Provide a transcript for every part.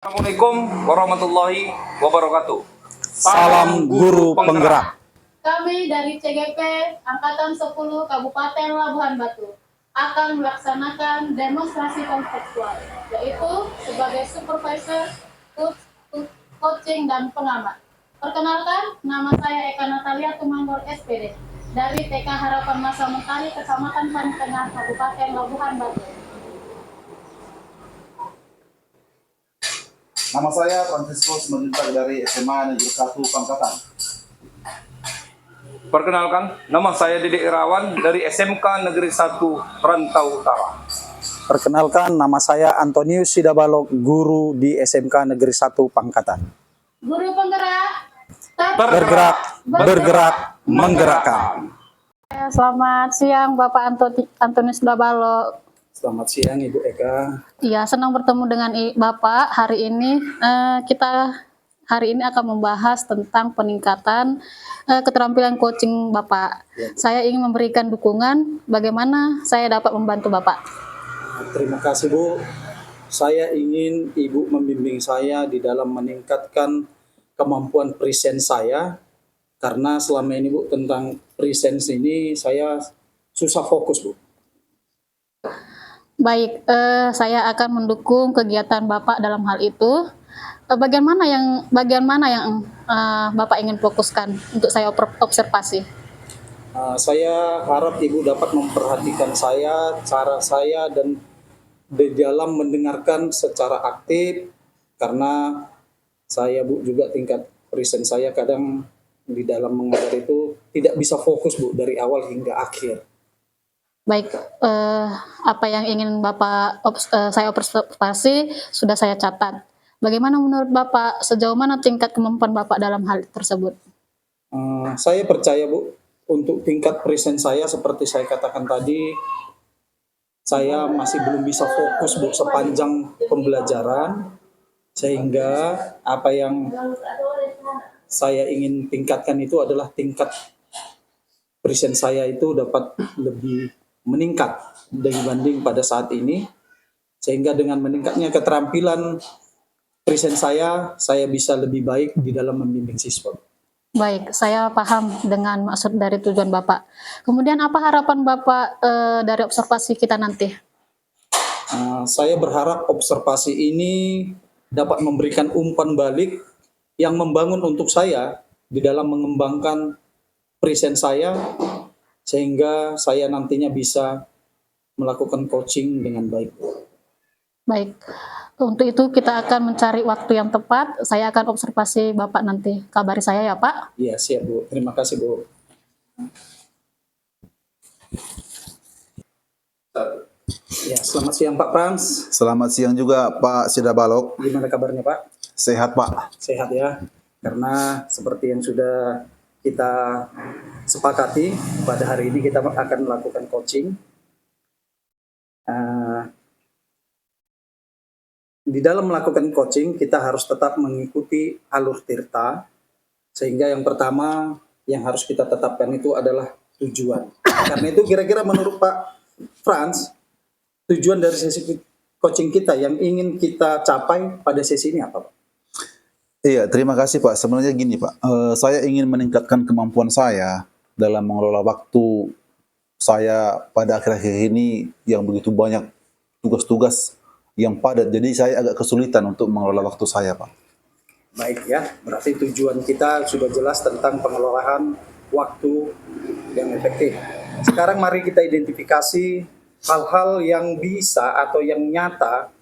Assalamualaikum warahmatullahi wabarakatuh. Salam Guru Penggerak. Kami dari CGP Angkatan 10 Kabupaten Labuhan Batu akan melaksanakan demonstrasi konseptual, yaitu sebagai supervisor, coaching, dan pengamat. Perkenalkan, nama saya Eka Natalia Tumanggor SPD dari TK Harapan Masa Mentari, Kecamatan Pan Tengah, Kabupaten Labuhan Batu. Nama saya Francisco Simanjuntak dari SMA Negeri 1 Pangkatan. Perkenalkan, nama saya Didik Irawan dari SMK Negeri 1 Rantau Utara. Perkenalkan, nama saya Antonius Sidabalok, guru di SMK Negeri 1 Pangkatan. Guru penggerak, Bergerak, bergerak, menggerakkan. Selamat siang Bapak Antonius Sidabalok. Selamat siang Ibu Eka. Iya, senang bertemu dengan Bapak hari ini. Kita hari ini akan membahas tentang peningkatan keterampilan coaching Bapak. Saya ingin memberikan dukungan bagaimana saya dapat membantu Bapak. Terima kasih Bu. Saya ingin Ibu membimbing saya di dalam meningkatkan kemampuan present saya. Karena selama ini Bu, tentang present ini saya susah fokus Bu. Baik, saya akan mendukung kegiatan Bapak dalam hal itu. Bagian mana yang Bapak ingin fokuskan untuk saya observasi? Saya harap Ibu dapat memperhatikan saya, cara saya, dan di dalam mendengarkan secara aktif, karena saya Bu juga tingkat present saya kadang di dalam mengajar itu tidak bisa fokus Bu dari awal hingga akhir. Baik, apa yang ingin Bapak saya observasi sudah saya catat. Bagaimana menurut Bapak, sejauh mana tingkat kemampuan Bapak dalam hal tersebut? Saya percaya Bu, untuk tingkat present saya seperti saya katakan tadi, saya masih belum bisa fokus Bu sepanjang pembelajaran, sehingga apa yang saya ingin tingkatkan itu adalah tingkat present saya itu dapat lebih meningkat dibanding pada saat ini, sehingga dengan meningkatnya keterampilan present saya bisa lebih baik di dalam membimbing siswa. Baik, saya paham dengan maksud dari tujuan Bapak. Kemudian apa harapan Bapak dari observasi kita nanti? Saya berharap observasi ini dapat memberikan umpan balik yang membangun untuk saya di dalam mengembangkan present saya, sehingga saya nantinya bisa melakukan coaching dengan baik. Baik, untuk itu kita akan mencari waktu yang tepat. Saya akan observasi Bapak nanti. Kabari saya ya Pak. Iya, siap Bu. Terima kasih Bu. Ya, selamat siang Pak Frans. Selamat siang juga Pak Sidabalok. Gimana kabarnya Pak? Sehat Pak. Sehat ya. Karena seperti yang sudah kita sepakati, pada hari ini kita akan melakukan coaching. Di dalam melakukan coaching, kita harus tetap mengikuti alur tirta, sehingga yang pertama yang harus kita tetapkan itu adalah tujuan. Karena itu kira-kira menurut Pak Frans, tujuan dari sesi coaching kita yang ingin kita capai pada sesi ini apa Pak? Iya, terima kasih Pak. Sebenarnya gini Pak, saya ingin meningkatkan kemampuan saya dalam mengelola waktu saya pada akhir-akhir ini yang begitu banyak tugas-tugas yang padat. Jadi saya agak kesulitan untuk mengelola waktu saya Pak. Baik ya, berarti tujuan kita sudah jelas tentang pengelolaan waktu yang efektif. Sekarang mari kita identifikasi hal-hal yang bisa atau yang nyata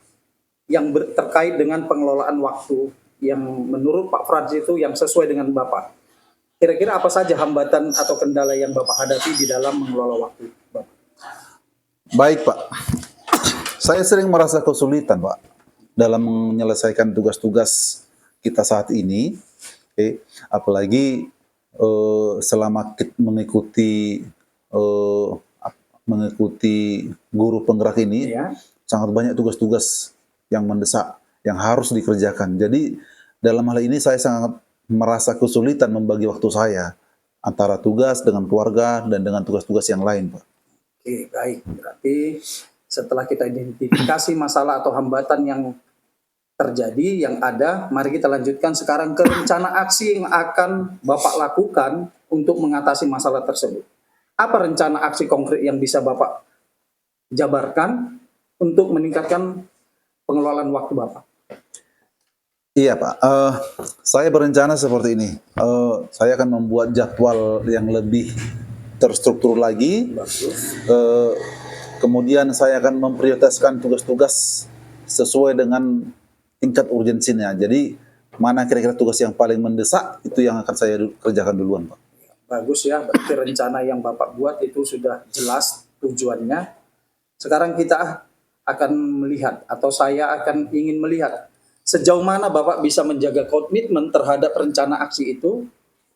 yang terkait dengan pengelolaan waktu yang menurut Pak Frans itu yang sesuai dengan Bapak. Kira-kira apa saja hambatan atau kendala yang Bapak hadapi di dalam mengelola waktu Bapak? Baik Pak, saya sering merasa kesulitan Pak dalam menyelesaikan tugas-tugas kita saat ini. Apalagi selama mengikuti guru penggerak ini, Ya. sangat banyak tugas-tugas yang mendesak yang harus dikerjakan. Jadi dalam hal ini saya sangat merasa kesulitan membagi waktu saya antara tugas dengan keluarga dan dengan tugas-tugas yang lain, Pak. Oke, baik. Berarti setelah kita identifikasi masalah atau hambatan yang terjadi yang ada. Mari kita lanjutkan sekarang ke rencana aksi yang akan Bapak lakukan untuk mengatasi masalah tersebut. Apa rencana aksi konkret yang bisa Bapak jabarkan untuk meningkatkan pengelolaan waktu Bapak? Iya Pak, saya berencana seperti ini. Saya akan membuat jadwal yang lebih terstruktur lagi. Kemudian saya akan memprioritaskan tugas-tugas sesuai dengan tingkat urgensinya. Jadi mana kira-kira tugas yang paling mendesak itu yang akan saya kerjakan duluan Pak. Bagus ya, berarti rencana yang Bapak buat itu sudah jelas tujuannya. Sekarang kita akan melihat, atau saya akan ingin melihat sejauh mana Bapak bisa menjaga komitmen terhadap rencana aksi itu,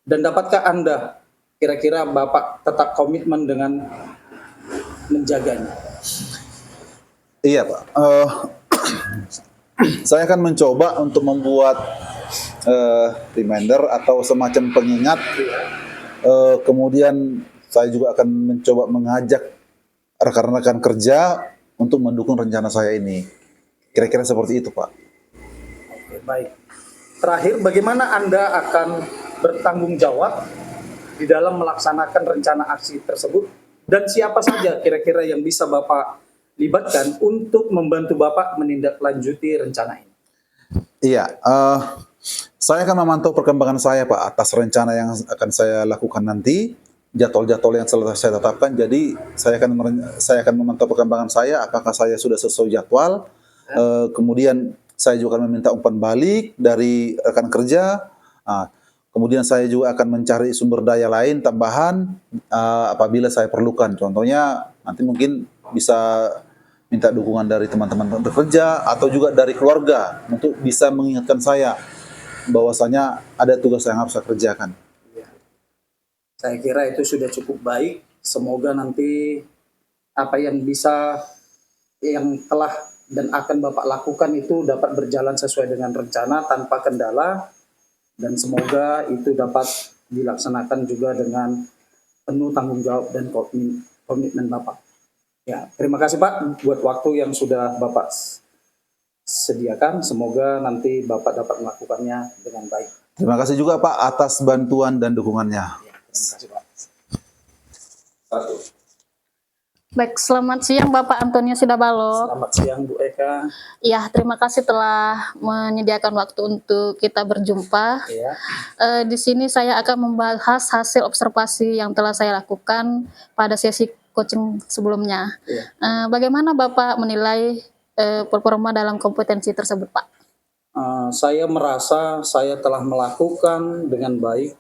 dan dapatkah Anda kira-kira Bapak tetap komitmen dengan menjaganya? Iya Pak, saya akan mencoba untuk membuat reminder atau semacam pengingat. Kemudian saya juga akan mencoba mengajak rekan-rekan kerja untuk mendukung rencana saya ini. Kira-kira seperti itu Pak. Oke, baik. Terakhir, bagaimana Anda akan bertanggung jawab di dalam melaksanakan rencana aksi tersebut, dan siapa saja kira-kira yang bisa Bapak libatkan untuk membantu Bapak menindaklanjuti rencana ini? Iya, saya akan memantau perkembangan saya Pak atas rencana yang akan saya lakukan nanti, jadwal-jadwal yang telah saya tetapkan. Jadi saya akan memantau perkembangan saya, apakah saya sudah sesuai jadwal. Kemudian saya juga akan meminta umpan balik dari rekan kerja. Kemudian saya juga akan mencari sumber daya lain tambahan apabila saya perlukan. Contohnya nanti mungkin bisa minta dukungan dari teman-teman bekerja atau juga dari keluarga untuk bisa mengingatkan saya bahwasanya ada tugas yang harus saya kerjakan. Saya kira itu sudah cukup baik. Semoga nanti apa yang telah dan akan Bapak lakukan itu dapat berjalan sesuai dengan rencana tanpa kendala, dan semoga itu dapat dilaksanakan juga dengan penuh tanggung jawab dan komitmen Bapak. Ya, terima kasih Pak buat waktu yang sudah Bapak sediakan. Semoga nanti Bapak dapat melakukannya dengan baik. Terima kasih juga Pak atas bantuan dan dukungannya. Ya, terima kasih Pak. Satu. Baik, selamat siang Bapak Antonio Sidabalo. Selamat siang Bu Eka. Ya, terima kasih telah menyediakan waktu untuk kita berjumpa. Ya. Di sini saya akan membahas hasil observasi yang telah saya lakukan pada sesi coaching sebelumnya. Ya. Bagaimana Bapak menilai performa dalam kompetensi tersebut, Pak? Saya merasa saya telah melakukan dengan baik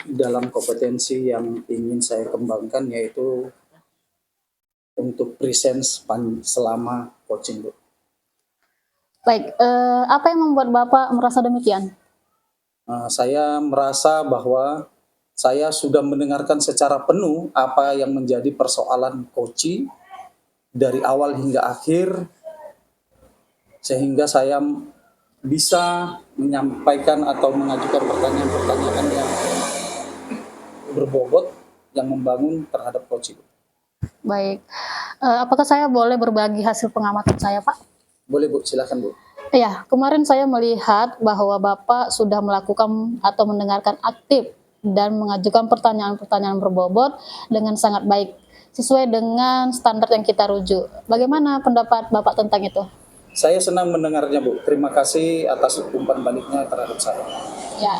dalam kompetensi yang ingin saya kembangkan, yaitu untuk presence selama coaching, Bu. Baik, apa yang membuat Bapak merasa demikian? Saya merasa bahwa saya sudah mendengarkan secara penuh apa yang menjadi persoalan coaching dari awal hingga akhir, sehingga saya bisa menyampaikan atau mengajukan pertanyaan-pertanyaan yang berbobot yang membangun terhadap coaching. Baik, apakah saya boleh berbagi hasil pengamatan saya, Pak? Boleh Bu, silakan Bu. Ya, kemarin saya melihat bahwa Bapak sudah melakukan atau mendengarkan aktif dan mengajukan pertanyaan-pertanyaan berbobot dengan sangat baik, sesuai dengan standar yang kita rujuk. Bagaimana pendapat Bapak tentang itu? Saya senang mendengarnya Bu. Terima kasih atas umpan baliknya terhadap saya. Ya,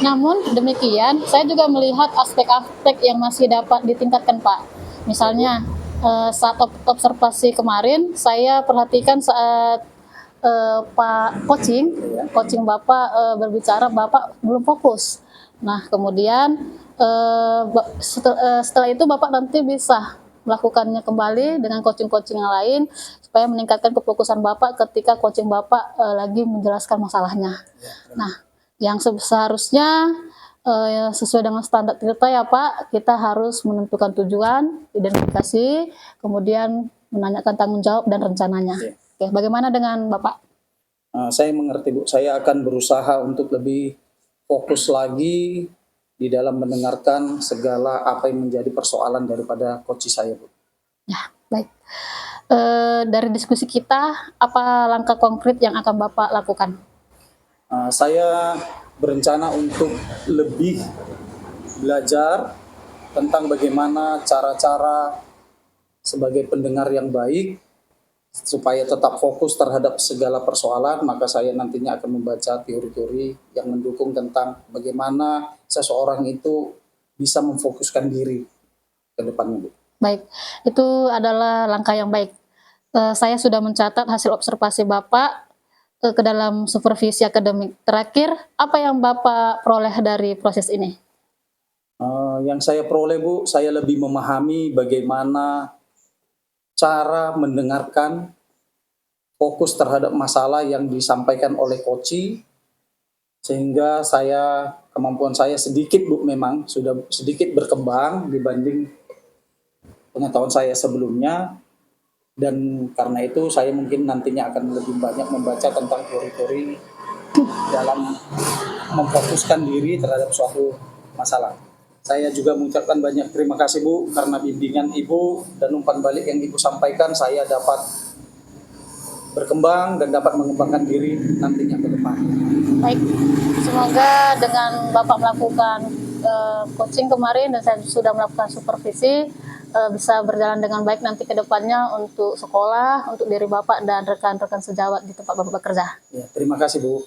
namun demikian saya juga melihat aspek-aspek yang masih dapat ditingkatkan, Pak. Misalnya saat observasi kemarin saya perhatikan saat Pak coaching Bapak berbicara, Bapak belum fokus. Nah, kemudian setelah itu Bapak nanti bisa melakukannya kembali dengan coaching-coaching yang lain supaya meningkatkan kefokusan Bapak ketika coaching Bapak lagi menjelaskan masalahnya. Nah, yang seharusnya sesuai dengan standar kita ya Pak, kita harus menentukan tujuan, identifikasi, kemudian menanyakan tanggung jawab dan rencananya. Ya. Oke, bagaimana dengan Bapak? Saya mengerti Bu, saya akan berusaha untuk lebih fokus lagi di dalam mendengarkan segala apa yang menjadi persoalan daripada coach saya Bu. Ya, baik. Dari diskusi kita, apa langkah konkret yang akan Bapak lakukan? Saya berencana untuk lebih belajar tentang bagaimana cara-cara sebagai pendengar yang baik supaya tetap fokus terhadap segala persoalan. Maka saya nantinya akan membaca teori-teori yang mendukung tentang bagaimana seseorang itu bisa memfokuskan diri ke depannya, Bu. Baik, itu adalah langkah yang baik. Saya sudah mencatat hasil observasi Bapak ke dalam supervisi akademik. Terakhir, apa yang Bapak peroleh dari proses ini? Yang saya peroleh, Bu, saya lebih memahami bagaimana cara mendengarkan, fokus terhadap masalah yang disampaikan oleh koci, sehingga kemampuan saya sedikit, Bu, memang sudah sedikit berkembang dibanding pengetahuan saya sebelumnya. Dan karena itu saya mungkin nantinya akan lebih banyak membaca tentang teori-teori dalam memfokuskan diri terhadap suatu masalah. Saya juga mengucapkan banyak terima kasih, Bu, karena bimbingan Ibu dan umpan balik yang Ibu sampaikan, saya dapat berkembang dan dapat mengembangkan diri nantinya ke depan. Baik, semoga dengan Bapak melakukan coaching kemarin dan saya sudah melakukan supervisi, bisa berjalan dengan baik nanti ke depannya untuk sekolah, untuk diri Bapak dan rekan-rekan sejawat di tempat Bapak bekerja. Ya, terima kasih, Bu.